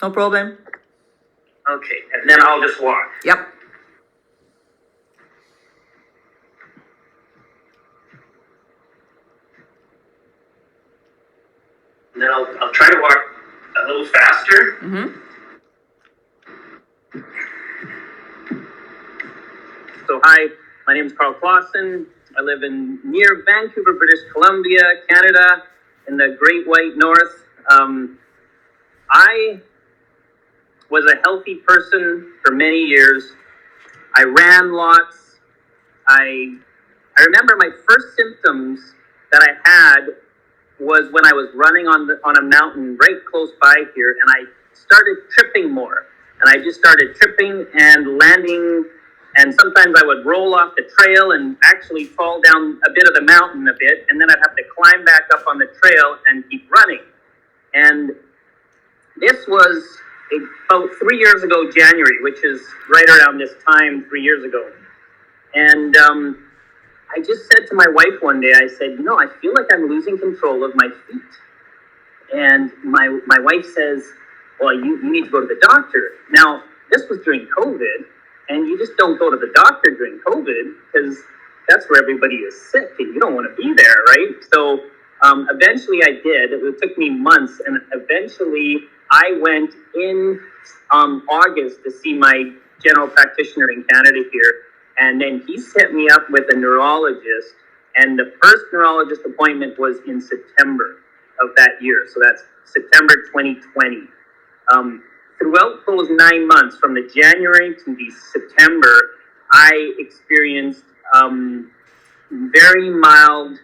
No problem. Okay, and then I'll just walk. Yep. And then I'll try to walk a little faster. Mm-hmm. So hi, my name is Carl Clausen. I live near Vancouver, British Columbia, Canada, in the Great White North. I was a healthy person for many years. I ran lots. I remember my first symptoms that I had was when I was running on a mountain right close by here, and I started tripping more. And I just started tripping and landing, and sometimes I would roll off the trail and actually fall down a bit of the mountain a bit, and then I'd have to climb back up on the trail and keep running. And this was about 3 years ago, January, which is right around this time 3 years ago. And I just said to my wife one day, I said, I feel like I'm losing control of my feet. And my wife says, well, you need to go to the doctor. Now, this was during COVID, and you just don't go to the doctor during COVID because that's where everybody is sick and you don't want to be there, right? So eventually I did. It took me months, and eventually I went in August to see my general practitioner in Canada here, and then he set me up with a neurologist, and the first neurologist appointment was in September of that year, so that's September 2020. Throughout those 9 months, from the January to the September, I experienced very mild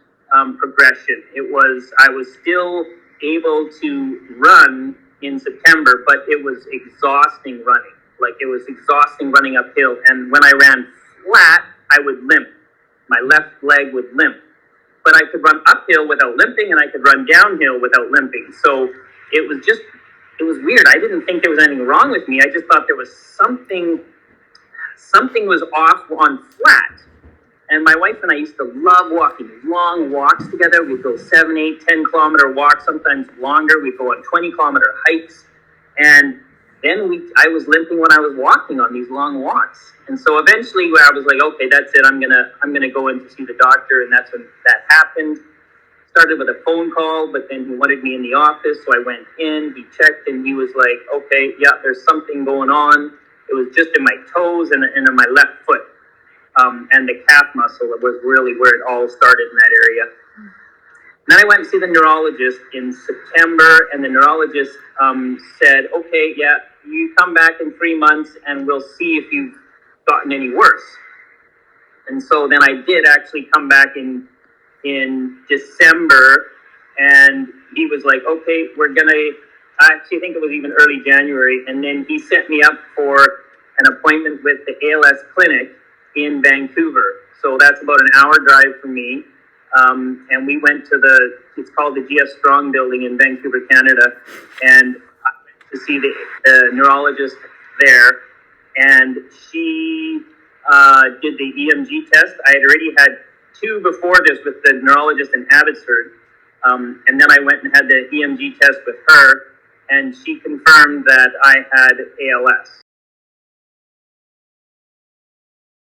progression. I was still able to run in September, but it was exhausting running. Like, it was exhausting running uphill. And when I ran flat, I would limp. My left leg would limp. But I could run uphill without limping, and I could run downhill without limping. So it was weird. I didn't think there was anything wrong with me. I just thought there was something was off on flat. And my wife and I used to love walking long walks together. We'd go 7, 8, 10 kilometer walks, sometimes longer. We'd go on 20 kilometer hikes. And then I was limping when I was walking on these long walks. And so eventually I was like, okay, that's it. I'm gonna go in to see the doctor. And that's when that happened. Started with a phone call, but then he wanted me in the office. So I went in, he checked, and he was like, okay, yeah, there's something going on. It was just in my toes and in my left foot. And the calf muscle was really where it all started in that area. Then I went to see the neurologist in September, and the neurologist said, okay, yeah, you come back in 3 months and we'll see if you've gotten any worse. And so then I did actually come back in December, and he was like, okay, I actually think it was even early January, and then he set me up for an appointment with the ALS clinic in Vancouver. So that's about an hour drive from me. And we went to it's called the GS Strong building in Vancouver, Canada, and to see the neurologist there. And she did the EMG test. I had already had 2 before this with the neurologist in Abbotsford. And then I went and had the EMG test with her, and she confirmed that I had ALS.